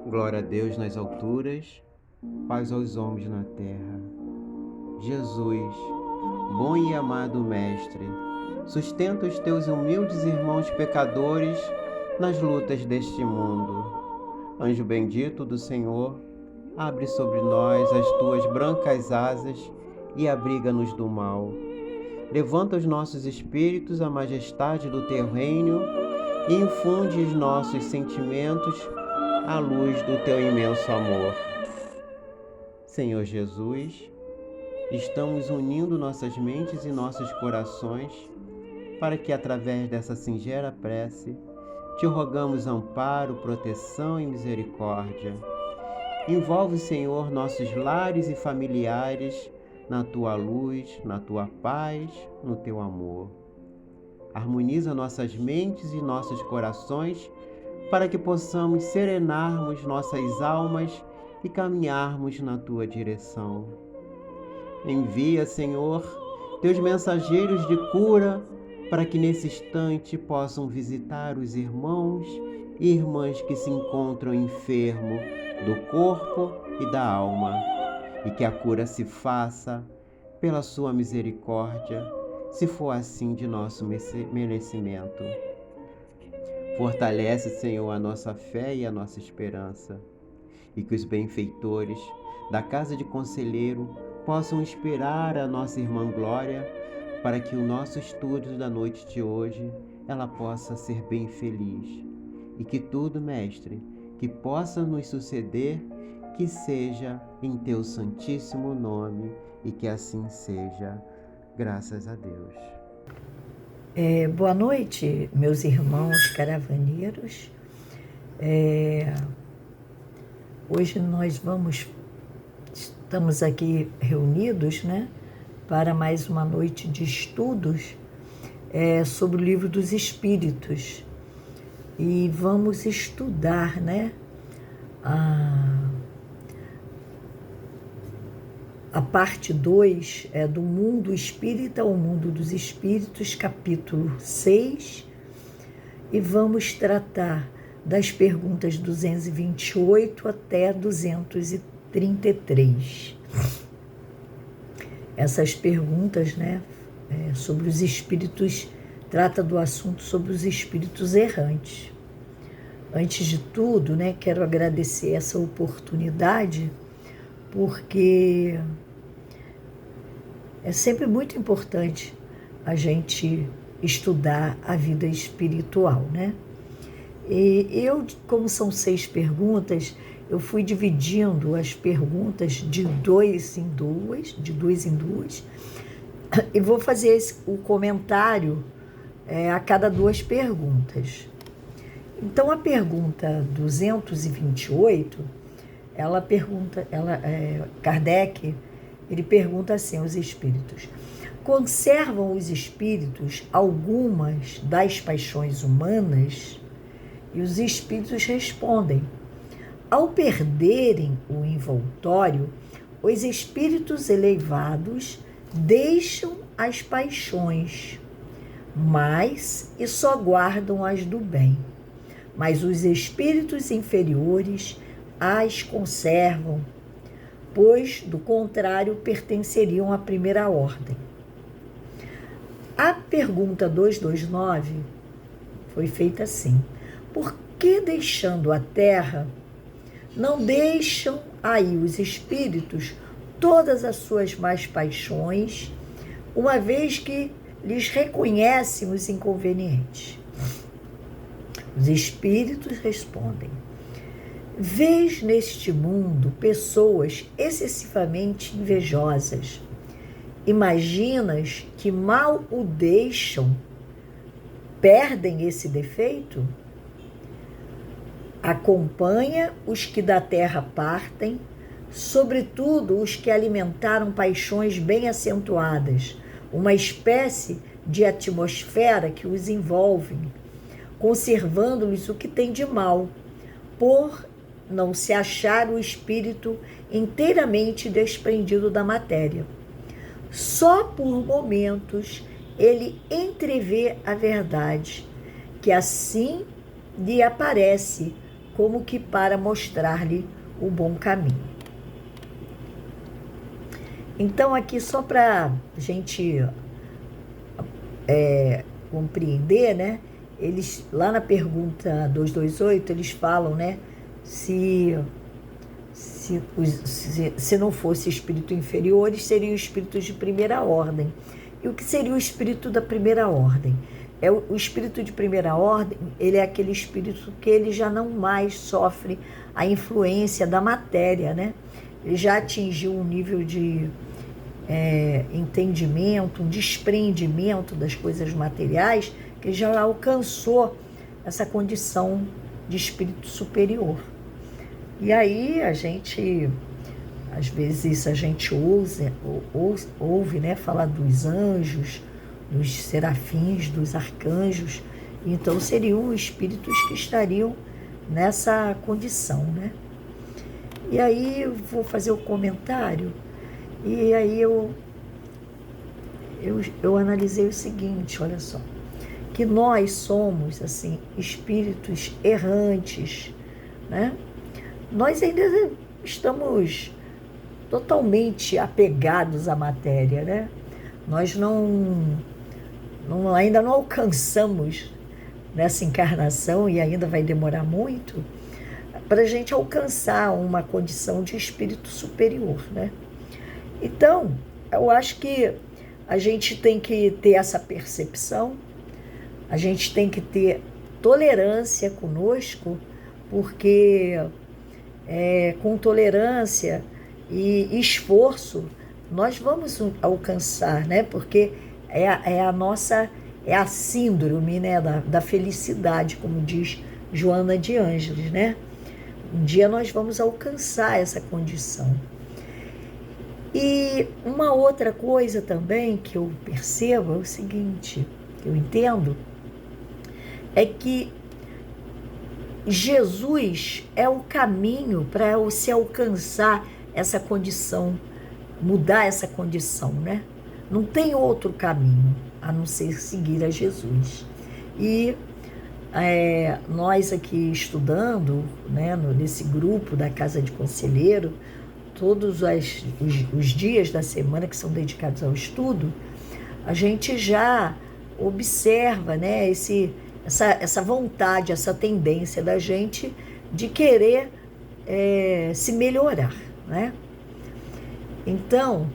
Glória a Deus nas alturas, paz aos homens na terra. Jesus, bom e amado Mestre, sustenta os teus humildes irmãos pecadores nas lutas deste mundo. Anjo bendito do Senhor, abre sobre nós as tuas brancas asas e abriga-nos do mal. Levanta os nossos espíritos à majestade do teu reino e infunde os nossos sentimentos à luz do teu imenso amor. Senhor Jesus, estamos unindo nossas mentes e nossos corações para que, através dessa singela prece, te rogamos amparo, proteção e misericórdia. Envolve, Senhor, nossos lares e familiares na tua luz, na tua paz, no teu amor. Harmoniza nossas mentes e nossos corações para que possamos serenarmos nossas almas e caminharmos na tua direção. Envia, Senhor, teus mensageiros de cura para que nesse instante possam visitar os irmãos e irmãs que se encontram enfermos do corpo e da alma, e que a cura se faça pela sua misericórdia, se for assim de nosso merecimento. Fortalece, Senhor, a nossa fé e a nossa esperança, e que os benfeitores da Casa de Conselheiro possam inspirar a nossa irmã Glória para que o nosso estudo da noite de hoje ela possa ser bem feliz. E que tudo, Mestre, que possa nos suceder, que seja em teu santíssimo nome, e que assim seja. Graças a Deus. Boa noite, meus irmãos caravaneiros. Hoje nós estamos aqui reunidos, né, para mais uma noite de estudos sobre o Livro dos Espíritos. E vamos estudar, né, a parte 2 do Mundo Espírita, o Mundo dos Espíritos, capítulo 6, e vamos tratar das perguntas 228 até 233. Essas perguntas, né, sobre os espíritos, trata do assunto sobre os espíritos errantes. Antes de tudo, né, quero agradecer essa oportunidade, porque é sempre muito importante a gente estudar a vida espiritual, né? E eu, como são 6 perguntas, eu fui dividindo as perguntas de duas em duas, e vou fazer o comentário a cada 2 perguntas. Então, a pergunta 228, Kardec, ele pergunta assim aos espíritos: conservam os espíritos algumas das paixões humanas? E os espíritos respondem: ao perderem o envoltório, os espíritos elevados deixam as paixões, e só guardam as do bem. Mas os espíritos inferiores as conservam, pois, do contrário, pertenceriam à primeira ordem. A pergunta 229 foi feita assim: por que, deixando a terra, não deixam aí os espíritos todas as suas más paixões, uma vez que lhes reconhecem os inconvenientes? Os espíritos respondem: vês neste mundo pessoas excessivamente invejosas. Imaginas que mal o deixam, perdem esse defeito? Acompanha os que da terra partem, sobretudo os que alimentaram paixões bem acentuadas, uma espécie de atmosfera que os envolve, conservando-lhes o que tem de mal, por não se achar o espírito inteiramente desprendido da matéria. Só por momentos ele entrevê a verdade, que assim lhe aparece como que para mostrar-lhe o bom caminho. Então, aqui só para a gente compreender, né? Eles, lá na pergunta 228, eles falam, né? Se não fosse espírito inferiores, seriam espíritos de primeira ordem. E o que seria o espírito da primeira ordem? O espírito de primeira ordem, ele é aquele espírito que ele já não mais sofre a influência da matéria, né? Ele já atingiu um nível de entendimento, um desprendimento das coisas materiais, que ele já alcançou essa condição de espírito superior. E aí a gente, às vezes a gente ouve, né, falar dos anjos, dos serafins, dos arcanjos, então seriam espíritos que estariam nessa condição, né? E aí eu vou fazer o comentário, e aí eu analisei o seguinte, olha só, que nós somos, assim, espíritos errantes, né? Nós ainda estamos totalmente apegados à matéria, né? Nós ainda não alcançamos nessa encarnação, e ainda vai demorar muito, para a gente alcançar uma condição de espírito superior, né? Então, eu acho que a gente tem que ter essa percepção, a gente tem que ter tolerância conosco, porque com tolerância e esforço nós vamos alcançar, né? Porque é a síndrome, né, da felicidade, como diz Joana de Ângeles, né? Um dia nós vamos alcançar essa condição. E uma outra coisa também que eu percebo é o seguinte, que eu entendo, é que Jesus é o caminho para se alcançar essa condição, mudar essa condição, né? Não tem outro caminho a não ser seguir a Jesus. E nós aqui estudando, né, nesse grupo da Casa de Conselheiro, todos os dias da semana que são dedicados ao estudo, a gente já observa, né, essa vontade, essa tendência da gente de querer se melhorar, né? Então,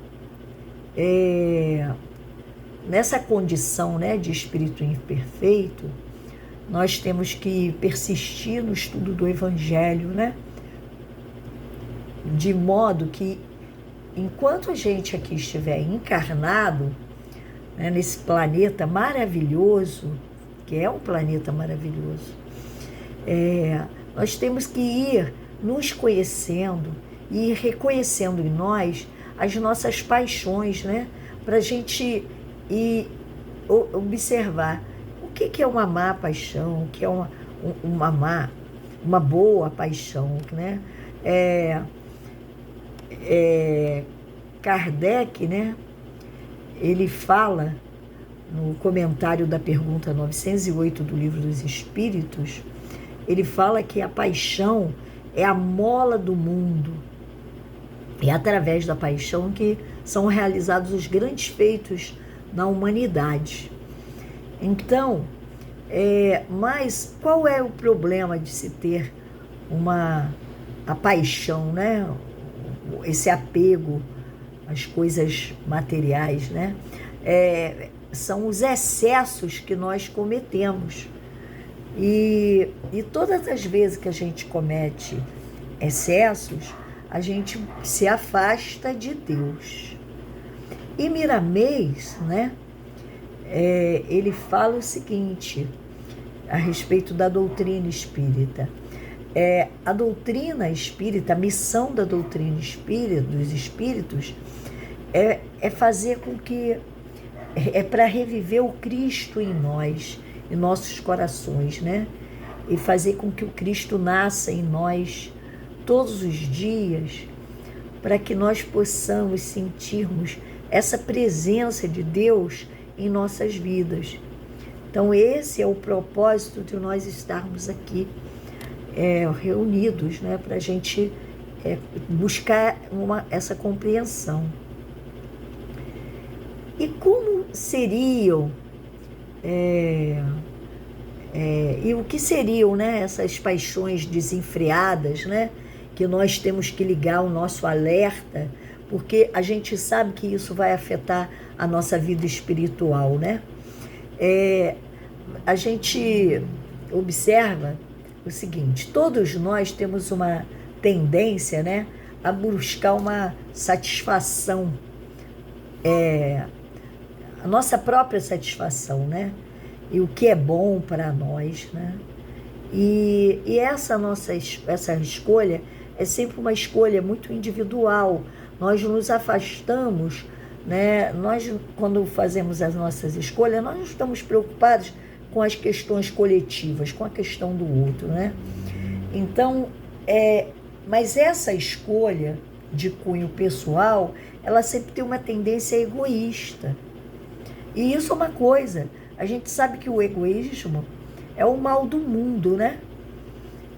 nessa condição, né, de espírito imperfeito, nós temos que persistir no estudo do Evangelho, né? De modo que, enquanto a gente aqui estiver encarnado, né, nesse planeta maravilhoso, que é um planeta maravilhoso, nós temos que ir nos conhecendo e ir reconhecendo em nós as nossas paixões, né? Para a gente ir observar o que é uma má paixão, o que é uma boa paixão, né? Kardec, né? Ele fala no comentário da pergunta 908 do Livro dos Espíritos, ele fala que a paixão é a mola do mundo. É através da paixão que são realizados os grandes feitos na humanidade. Então, mas qual é o problema de se ter a paixão, né? Esse apego às coisas materiais, né? São os excessos que nós cometemos. E todas as vezes que a gente comete excessos, a gente se afasta de Deus. E Miramês, né, ele fala o seguinte a respeito da doutrina espírita. A doutrina espírita, a missão da doutrina espírita, dos espíritos, é fazer com que, para reviver o Cristo em nós, em nossos corações, né? E fazer com que o Cristo nasça em nós todos os dias, para que nós possamos sentirmos essa presença de Deus em nossas vidas. Então esse é o propósito de nós estarmos aqui, reunidos, né, para a gente buscar essa compreensão. E como seriam, e o que seriam, né, essas paixões desenfreadas, né, que nós temos que ligar o nosso alerta, porque a gente sabe que isso vai afetar a nossa vida espiritual, né? A gente observa o seguinte: todos nós temos uma tendência, né, a buscar uma satisfação, a nossa própria satisfação, né? E o que é bom para nós, né? E essa escolha é sempre uma escolha muito individual. Nós nos afastamos, né? Nós, quando fazemos as nossas escolhas, nós não estamos preocupados com as questões coletivas, com a questão do outro, né? Então, mas essa escolha de cunho pessoal, ela sempre tem uma tendência egoísta. E isso é uma coisa, a gente sabe que o egoísmo é o mal do mundo, né?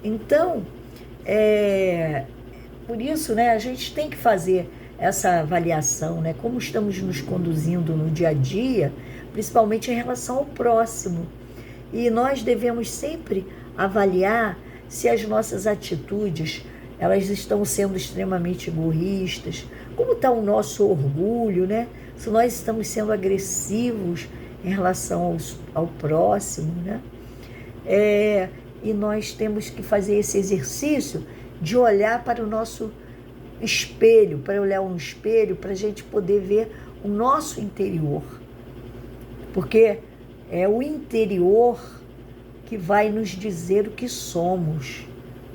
Então, por isso, né, a gente tem que fazer essa avaliação, né? Como estamos nos conduzindo no dia a dia, principalmente em relação ao próximo. E nós devemos sempre avaliar se as nossas atitudes, elas estão sendo extremamente egoístas, como está o nosso orgulho, né? Se nós estamos sendo agressivos em relação ao próximo, né? E nós temos que fazer esse exercício de olhar para o nosso espelho, para olhar um espelho, para a gente poder ver o nosso interior. Porque é o interior que vai nos dizer o que somos,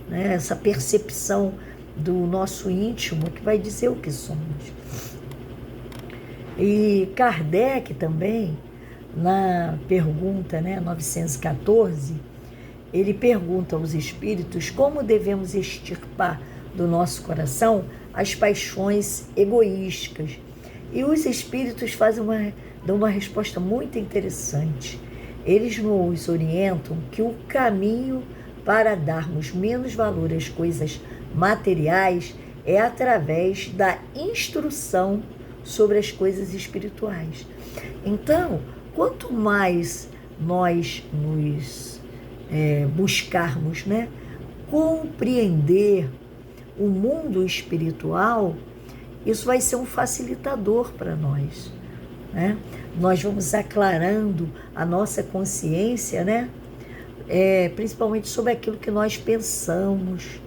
né? Essa percepção do nosso íntimo que vai dizer o que somos. E Kardec também, na pergunta, né, 914, ele pergunta aos espíritos como devemos extirpar do nosso coração as paixões egoístas. E os espíritos dão uma resposta muito interessante. Eles nos orientam que o caminho para darmos menos valor às coisas materiais é através da instrução sobre as coisas espirituais. Então, quanto mais nós nos buscarmos, né, compreender o mundo espiritual, isso vai ser um facilitador para nós, né? Nós vamos aclarando a nossa consciência, né? Principalmente sobre aquilo que nós pensamos,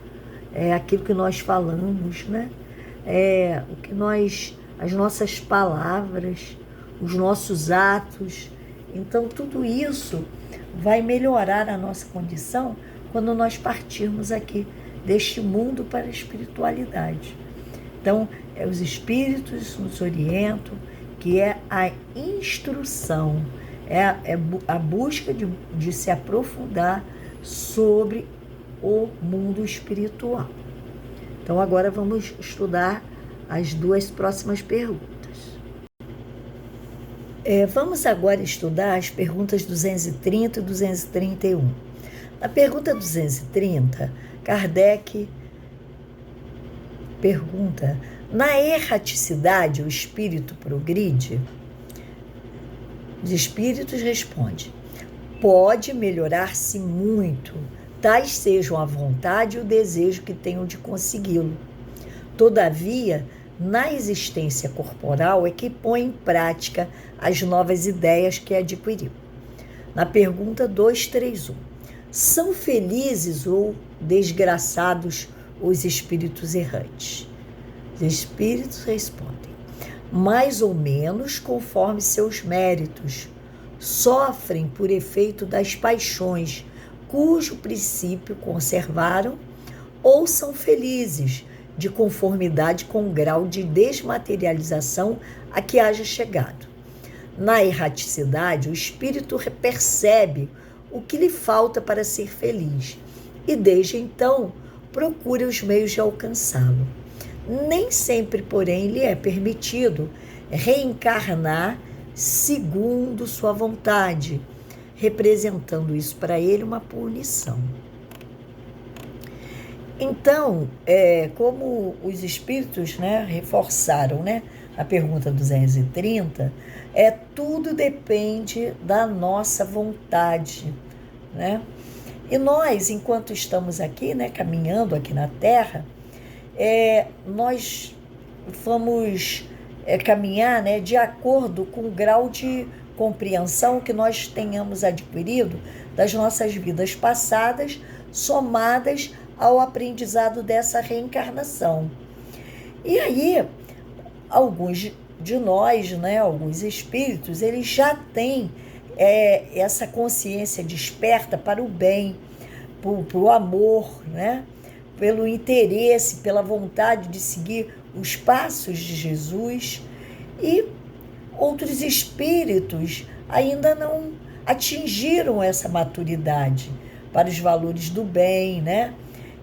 aquilo que nós falamos, né? As nossas palavras, os nossos atos. Então, tudo isso vai melhorar a nossa condição quando nós partirmos aqui deste mundo para a espiritualidade. Então, os espíritos nos orientam que é a instrução, a busca de se aprofundar sobre o mundo espiritual. Então, agora vamos estudar as duas próximas perguntas. Vamos agora estudar as perguntas 230 e 231. Na pergunta 230, Kardec pergunta: na erraticidade o espírito progride? Os espíritos respondem: pode melhorar-se muito, tais sejam a vontade e o desejo que tenham de consegui-lo. Todavia, na existência corporal é que põe em prática as novas ideias que adquiriu. Na pergunta 231, são felizes ou desgraçados os espíritos errantes? Os espíritos respondem: mais ou menos conforme seus méritos. Sofrem por efeito das paixões, cujo princípio conservaram, ou são felizes, de conformidade com o grau de desmaterialização a que haja chegado. Na erraticidade, o espírito percebe o que lhe falta para ser feliz e, desde então, procura os meios de alcançá-lo. Nem sempre, porém, lhe é permitido reencarnar segundo sua vontade, representando isso para ele uma punição. Então, como os espíritos, né, reforçaram, né, a pergunta 230, tudo depende da nossa vontade, né? E nós, enquanto estamos aqui, né, caminhando aqui na Terra, nós vamos caminhar, né, de acordo com o grau de compreensão que nós tenhamos adquirido das nossas vidas passadas, somadas ao aprendizado dessa reencarnação. E aí, alguns de nós, né, alguns espíritos, eles já têm essa consciência desperta para o bem, para o amor, né, pelo interesse, pela vontade de seguir os passos de Jesus, e outros espíritos ainda não atingiram essa maturidade para os valores do bem, né?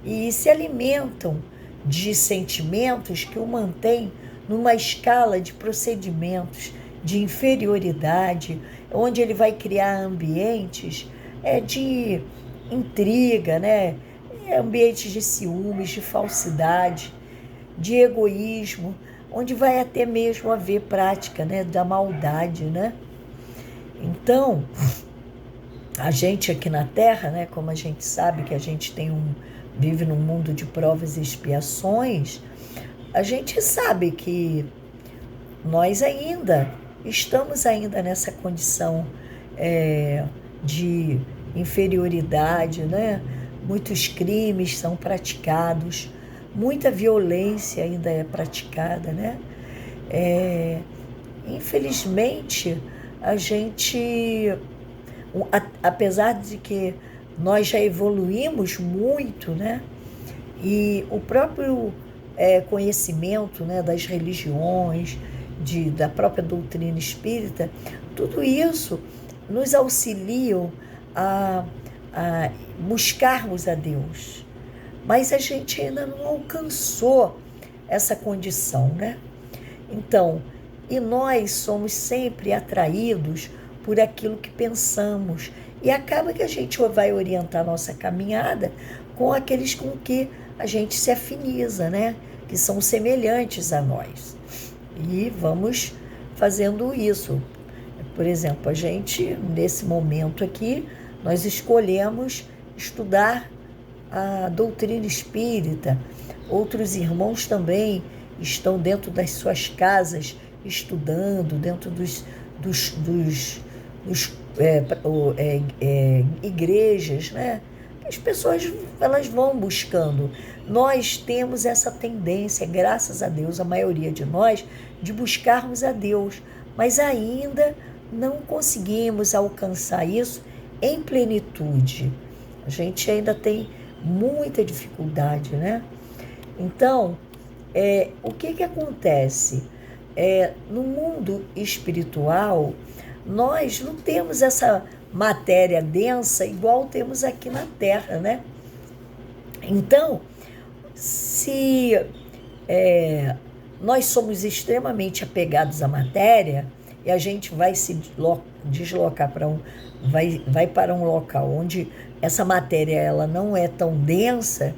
E se alimentam de sentimentos que o mantêm numa escala de procedimentos de inferioridade, onde ele vai criar ambientes de intriga, né? Ambientes de ciúmes, de falsidade, de egoísmo, onde vai até mesmo haver prática, né, da maldade, né? Então, a gente aqui na Terra, né, como a gente sabe que a gente vive num mundo de provas e expiações, a gente sabe que nós estamos ainda nessa condição de inferioridade, né? Muitos crimes são praticados, muita violência ainda é praticada, né? Infelizmente, a gente, apesar de que nós já evoluímos muito, né? E o próprio conhecimento, né, das religiões, da própria doutrina espírita, tudo isso nos auxiliam a buscarmos a Deus. Mas a gente ainda não alcançou essa condição, né? Então, e nós somos sempre atraídos por aquilo que pensamos. E acaba que a gente vai orientar a nossa caminhada com aqueles com que a gente se afiniza, né? Que são semelhantes a nós. E vamos fazendo isso. Por exemplo, a gente, nesse momento aqui, nós escolhemos estudar a doutrina espírita. Outros irmãos também estão dentro das suas casas estudando, dentro igrejas, né? As pessoas, elas vão buscando. Nós temos essa tendência, graças a Deus, a maioria de nós, de buscarmos a Deus, mas ainda não conseguimos alcançar isso em plenitude. A gente ainda tem muita dificuldade, né? Então, o que acontece? No mundo espiritual, nós não temos essa matéria densa igual temos aqui na Terra, né? Então, se nós somos extremamente apegados à matéria e a gente vai se deslocar vai para um local onde essa matéria ela não é tão densa,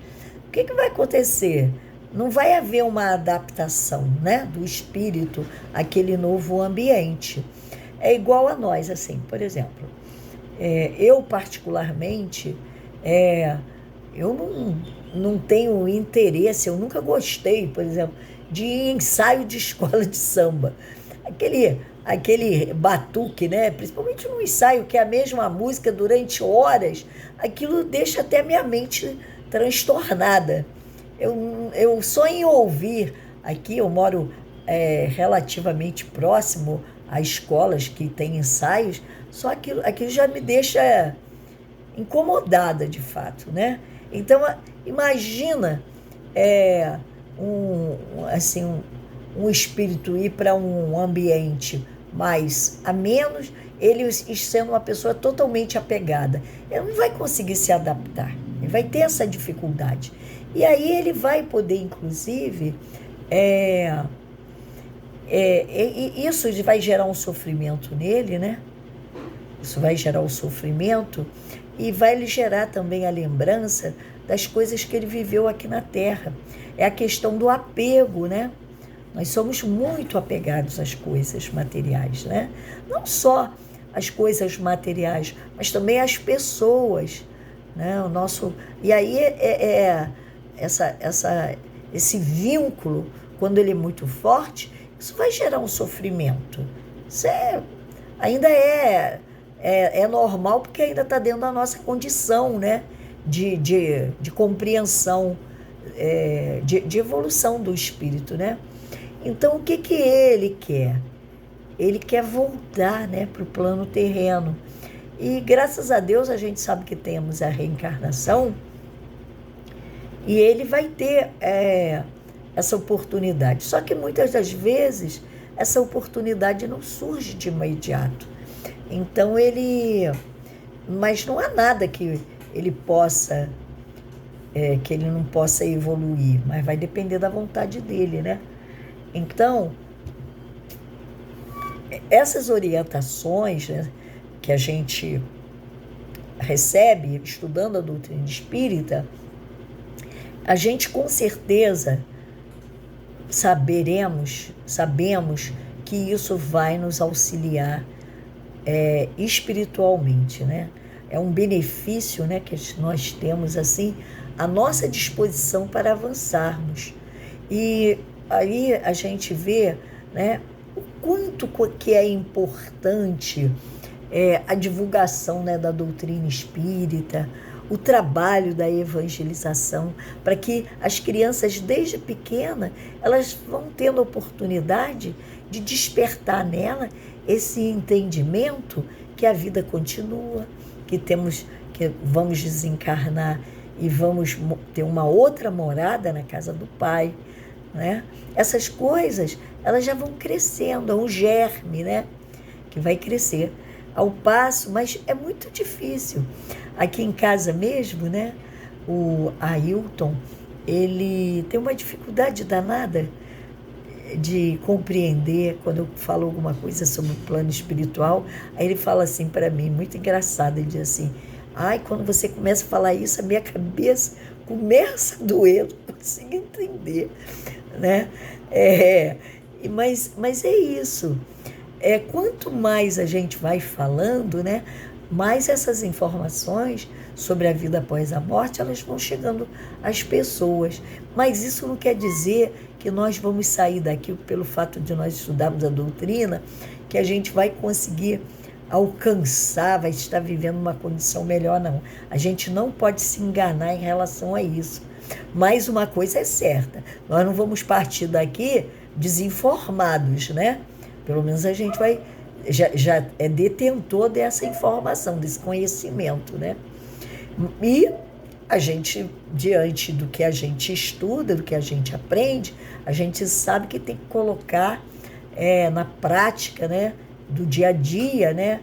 o que vai acontecer? Não vai haver uma adaptação, né, do espírito àquele novo ambiente. É igual a nós, assim, por exemplo, eu particularmente, eu não tenho interesse, eu nunca gostei, por exemplo, de ensaio de escola de samba. Aquele batuque, né? Principalmente no ensaio, que é a mesma música durante horas, aquilo deixa até a minha mente transtornada. Eu só em ouvir, aqui eu moro relativamente próximo a escolas que têm ensaios, só aquilo já me deixa incomodada de fato, né? Então, imagina um espírito ir para um ambiente mais a menos, ele sendo uma pessoa totalmente apegada. Ele não vai conseguir se adaptar, ele vai ter essa dificuldade. E aí ele vai poder, inclusive, isso vai gerar um sofrimento nele, né? Isso vai gerar um sofrimento e vai lhe gerar também a lembrança das coisas que ele viveu aqui na Terra. É a questão do apego, né? Nós somos muito apegados às coisas materiais, né? Não só as coisas materiais, mas também as pessoas, né? E aí esse vínculo, quando ele é muito forte, isso vai gerar um sofrimento. Isso ainda é normal, porque ainda está dentro da nossa condição, né? De compreensão, de evolução do espírito, né? Então, o que ele quer? Ele quer voltar, né, para o plano terreno. E, graças a Deus, a gente sabe que temos a reencarnação e ele vai ter essa oportunidade. Só que, muitas das vezes, essa oportunidade não surge de imediato. Então, mas não há nada que ele possa... que ele não possa evoluir, mas vai depender da vontade dele, né? Então, essas orientações, né, que a gente recebe estudando a doutrina espírita, a gente com certeza sabemos que isso vai nos auxiliar espiritualmente, né? É um benefício, né, que nós temos assim à nossa disposição para avançarmos. E aí a gente vê, né, o quanto que é importante a divulgação, né, da doutrina espírita, o trabalho da evangelização, para que as crianças desde pequena elas vão tendo a oportunidade de despertar nela esse entendimento que a vida continua, que vamos desencarnar e vamos ter uma outra morada na casa do Pai, né? Essas coisas, elas já vão crescendo, é um germe, né, que vai crescer ao passo, mas é muito difícil. Aqui em casa mesmo, né, o Ailton, ele tem uma dificuldade danada de compreender quando eu falo alguma coisa sobre o plano espiritual. Aí ele fala assim para mim, muito engraçado, ele diz assim: ai, quando você começa a falar isso, a minha cabeça começa a doer, eu não consigo entender, né? Mas é isso. Quanto mais a gente vai falando, né, mais essas informações sobre a vida após a morte, elas vão chegando às pessoas. Mas isso não quer dizer que nós vamos sair daqui pelo fato de nós estudarmos a doutrina, que a gente vai conseguir alcançar, vai estar vivendo uma condição melhor, não. A gente não pode se enganar em relação a isso. Mas uma coisa é certa, nós não vamos partir daqui desinformados, né? Pelo menos a gente já é detentor dessa informação, desse conhecimento, né? E a gente, diante do que a gente estuda, do que a gente aprende, a gente sabe que tem que colocar na prática, né, do dia a dia, né,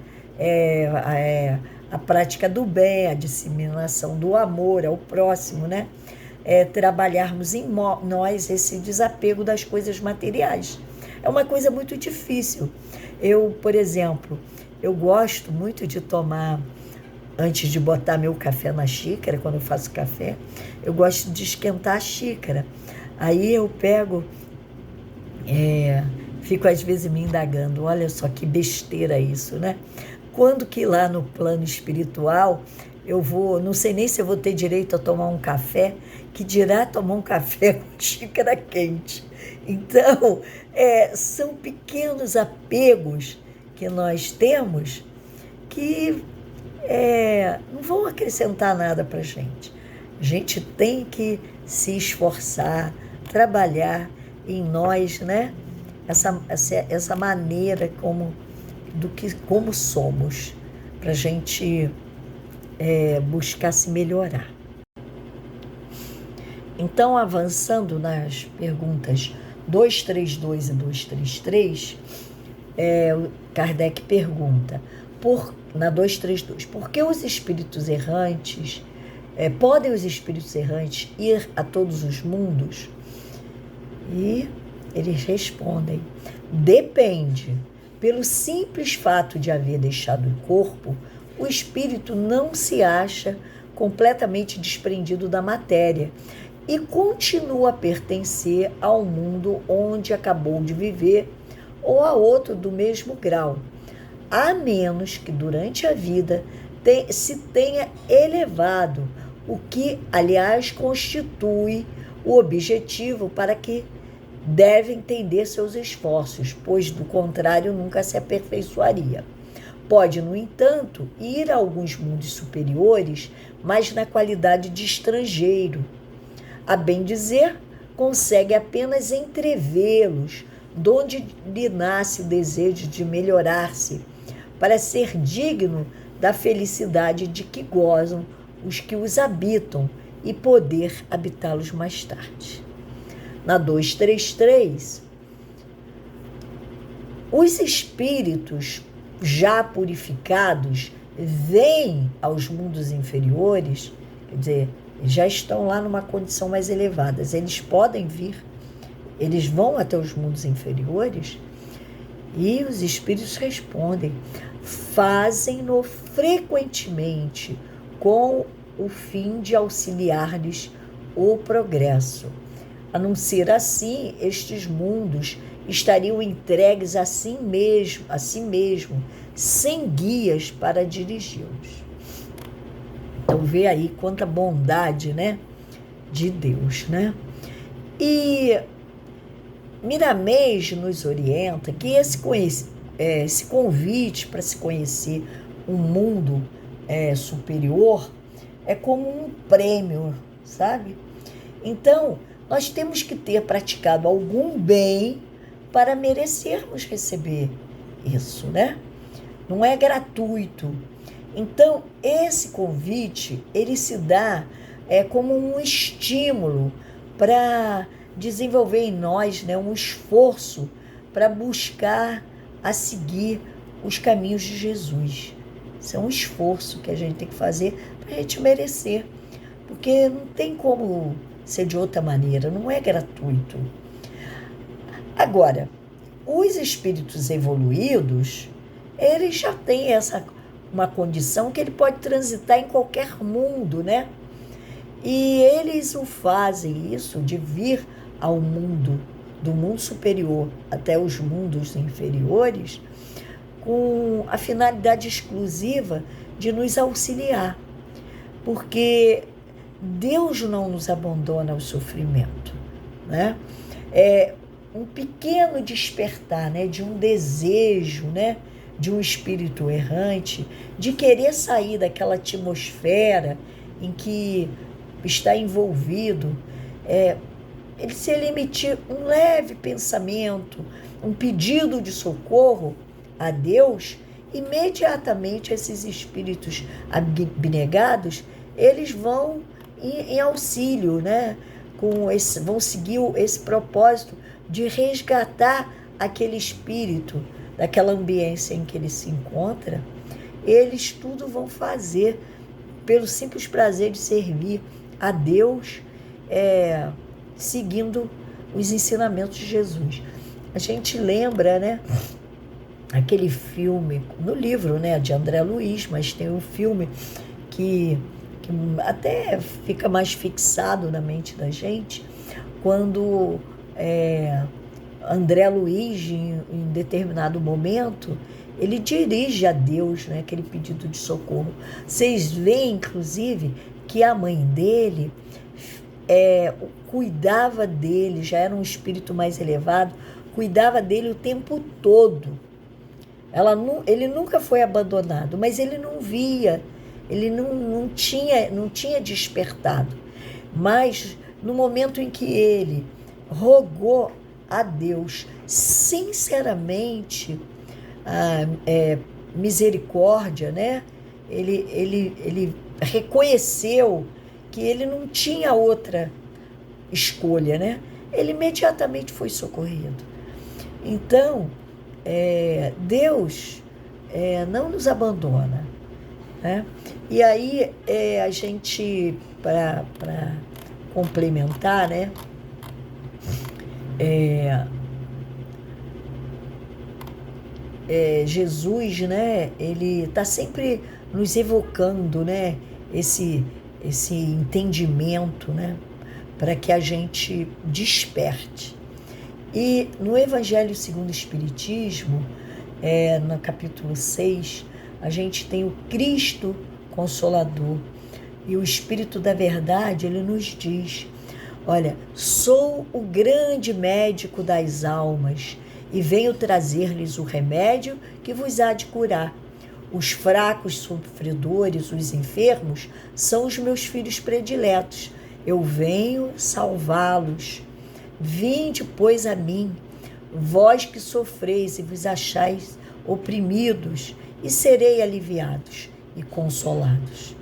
a prática do bem, a disseminação do amor ao próximo, né, trabalharmos em nós esse desapego das coisas materiais. É uma coisa muito difícil. Eu, por exemplo, eu gosto muito de tomar, antes de botar meu café na xícara, quando eu faço café, eu gosto de esquentar a xícara. Aí eu pego, fico às vezes me indagando, olha só que besteira isso, né? Quando que lá no plano espiritual eu não sei nem se eu vou ter direito a tomar um café, que dirá tomar um café com xícara quente. Então, são pequenos apegos que nós temos que não vão acrescentar nada para a gente. A gente tem que se esforçar, trabalhar em nós, né? Essa maneira como somos, para a gente buscar se melhorar. Então, avançando nas perguntas 232 e 233, o Kardec pergunta, na 232, por que os espíritos errantes, podem os espíritos errantes ir a todos os mundos? E eles respondem, depende. Pelo simples fato de haver deixado o corpo, o espírito não se acha completamente desprendido da matéria e continua a pertencer ao mundo onde acabou de viver ou a outro do mesmo grau, a menos que durante a vida se tenha elevado, o que, aliás, constitui o objetivo para que deve entender seus esforços, pois, do contrário, nunca se aperfeiçoaria. Pode, no entanto, ir a alguns mundos superiores, mas na qualidade de estrangeiro. A bem dizer, consegue apenas entrevê-los, donde lhe nasce o desejo de melhorar-se, para ser digno da felicidade de que gozam os que os habitam e poder habitá-los mais tarde. Na 233, os espíritos já purificados vêm aos mundos inferiores, quer dizer, já estão lá numa condição mais elevada, eles podem vir, eles vão até os mundos inferiores e os espíritos respondem, fazem-no frequentemente com o fim de auxiliar-lhes o progresso. A não ser assim, estes mundos estariam entregues a si mesmo, sem guias para dirigi-los. Então vê aí quanta bondade, né, de Deus, né? E Miramês nos orienta que esse convite para se conhecer um mundo superior é como um prêmio, sabe? Então, nós temos que ter praticado algum bem para merecermos receber isso, né? Não é gratuito. Então, esse convite, ele se dá como um estímulo para desenvolver em nós, né, um esforço para buscar a seguir os caminhos de Jesus. Isso é um esforço que a gente tem que fazer para a gente merecer, porque não tem como ser de outra maneira, não é gratuito. Agora, os espíritos evoluídos, eles já têm uma condição que ele pode transitar em qualquer mundo, né? E eles o fazem isso de vir ao mundo, do mundo superior até os mundos inferiores, com a finalidade exclusiva de nos auxiliar, porque Deus não nos abandona ao sofrimento, né? É um pequeno despertar, né, de um desejo, né, de um espírito errante, de querer sair daquela atmosfera em que está envolvido, se ele emitir um leve pensamento, um pedido de socorro a Deus, imediatamente esses espíritos abnegados, eles vão em auxílio, né? Vão seguir esse propósito de resgatar aquele espírito daquela ambiência em que ele se encontra. Eles tudo vão fazer pelo simples prazer de servir a Deus, seguindo os ensinamentos de Jesus. A gente lembra, né, aquele filme, no livro, né, de André Luiz, mas tem um filme que até fica mais fixado na mente da gente, quando André Luiz, em determinado momento, ele dirige a Deus, né, aquele pedido de socorro. Vocês veem, inclusive, que a mãe dele cuidava dele, já era um espírito mais elevado, cuidava dele o tempo todo. Ele nunca foi abandonado, mas ele não via, ele não tinha despertado. Mas no momento em que ele rogou a Deus sinceramente misericórdia, né? Ele reconheceu que ele não tinha outra escolha, né? Ele imediatamente foi socorrido. Então, Deus não nos abandona, né? E aí, a gente, para complementar, né? Jesus, né? Ele está sempre nos evocando, né? esse entendimento, né? Para que a gente desperte. E no Evangelho segundo o Espiritismo, no capítulo 6, a gente tem o Cristo Consolador. E o Espírito da Verdade, ele nos diz: olha, sou o grande médico das almas e venho trazer-lhes o remédio que vos há de curar. Os fracos, sofredores, os enfermos são os meus filhos prediletos. Eu venho salvá-los. Vinde, pois, a mim, vós que sofreis e vos achais oprimidos, e serei aliviados e consolados.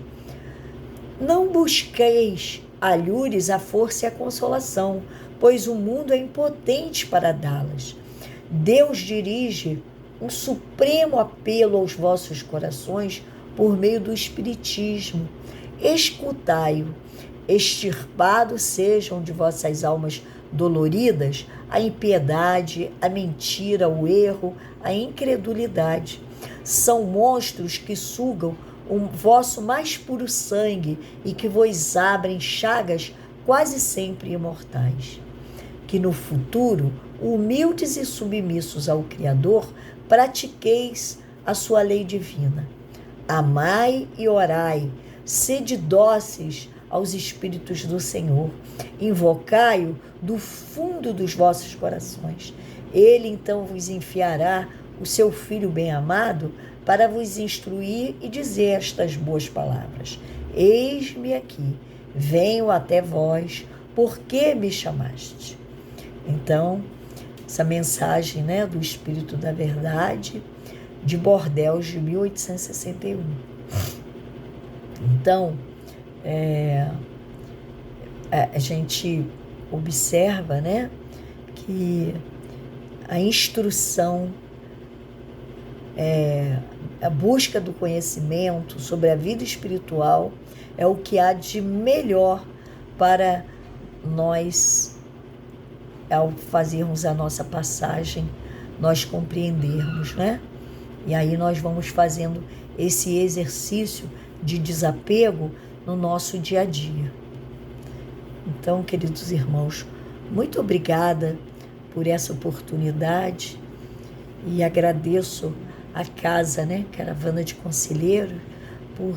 Não busqueis alhures a força e a consolação, pois o mundo é impotente para dá-las. Deus dirige um supremo apelo aos vossos corações por meio do Espiritismo. Escutai-o, extirpados sejam de vossas almas doloridas a impiedade, a mentira, o erro, a incredulidade. São monstros que sugam o vosso mais puro sangue e que vos abrem chagas quase sempre imortais. Que no futuro, humildes e submissos ao Criador, pratiqueis a sua lei divina. Amai e orai, sede dóceis aos Espíritos do Senhor, invocai-o do fundo dos vossos corações. Ele então vos enviará o seu Filho bem-amado para vos instruir e dizer estas boas palavras: eis-me aqui, venho até vós, por que me chamaste? Então, essa mensagem, né, do Espírito da Verdade, de Bordeaux, de 1861. Então, a gente observa, né, que a instrução, a busca do conhecimento sobre a vida espiritual é o que há de melhor para nós, ao fazermos a nossa passagem, nós compreendermos, né? E aí nós vamos fazendo esse exercício de desapego no nosso dia a dia. Então, queridos irmãos, muito obrigada por essa oportunidade e agradeço a casa, né, Caravana de Conselheiro, por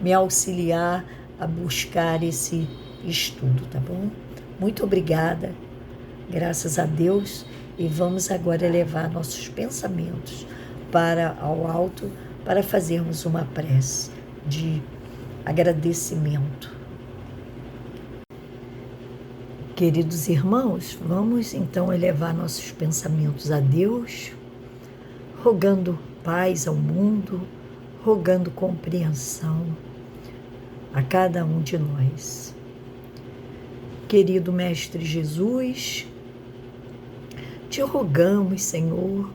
me auxiliar a buscar esse estudo, tá bom? Muito obrigada, graças a Deus, e vamos agora elevar nossos pensamentos para ao alto, para fazermos uma prece de agradecimento. Queridos irmãos, vamos então elevar nossos pensamentos a Deus, rogando paz ao mundo, rogando compreensão a cada um de nós. Querido Mestre Jesus, te rogamos, Senhor,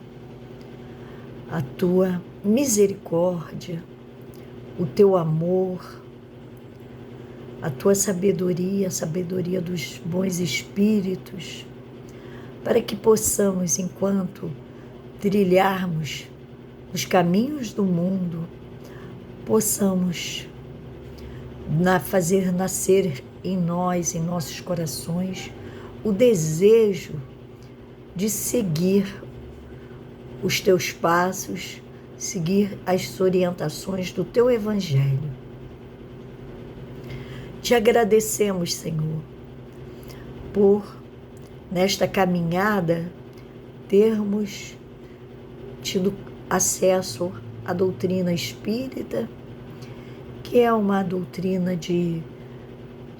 a tua misericórdia, o teu amor, a tua sabedoria, a sabedoria dos bons espíritos, para que possamos, enquanto trilharmos os caminhos do mundo, possamos fazer nascer em nós, em nossos corações, o desejo de seguir os teus passos, seguir as orientações do teu Evangelho. Te agradecemos, Senhor, por, nesta caminhada, termos tido acesso à doutrina espírita, que é uma doutrina de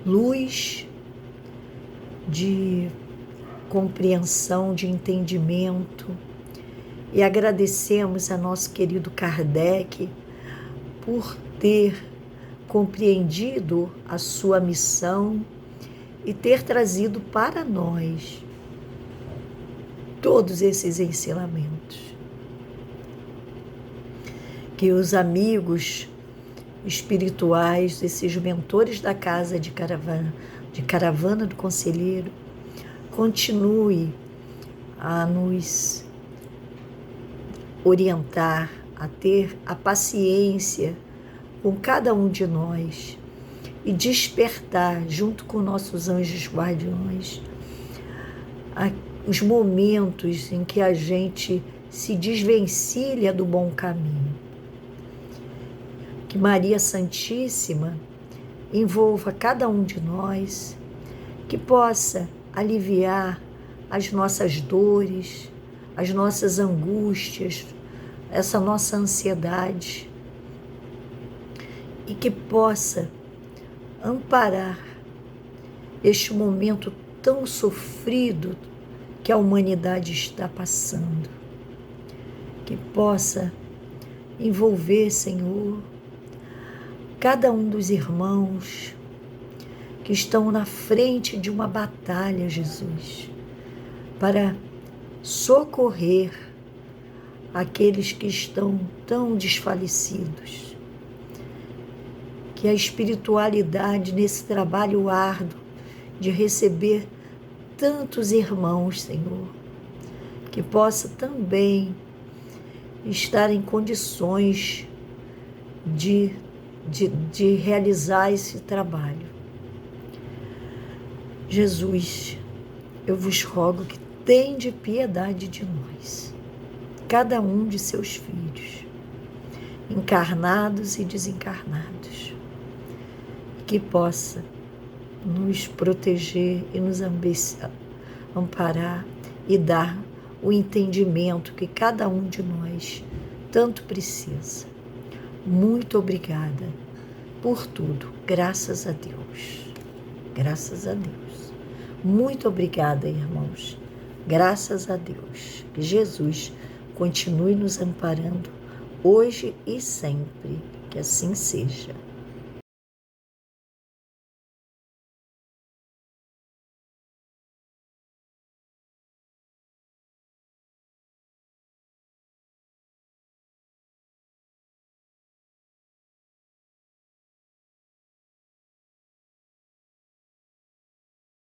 luz, de compreensão, de entendimento, e agradecemos a nosso querido Kardec por ter compreendido a sua missão e ter trazido para nós todos esses ensinamentos. Que os amigos espirituais, esses mentores da casa de Caravana do Conselheiro, continue a nos orientar, a ter a paciência com cada um de nós e despertar, junto com nossos anjos guardiões, os momentos em que a gente se desvencilha do bom caminho. Que Maria Santíssima envolva cada um de nós, que possa aliviar as nossas dores, as nossas angústias, essa nossa ansiedade, e que possa amparar este momento tão sofrido que a humanidade está passando. Que possa envolver, Senhor, cada um dos irmãos que estão na frente de uma batalha, Jesus, para socorrer aqueles que estão tão desfalecidos. Que a espiritualidade nesse trabalho árduo de receber tantos irmãos, Senhor, que possa também estar em condições de realizar esse trabalho. Jesus, eu vos rogo que tende piedade de nós, cada um de seus filhos, encarnados e desencarnados, que possa nos proteger e nos amparar e dar o entendimento que cada um de nós tanto precisa. Muito obrigada por tudo, graças a Deus. Graças a Deus. Muito obrigada, irmãos. Graças a Deus. Que Jesus continue nos amparando hoje e sempre. Que assim seja.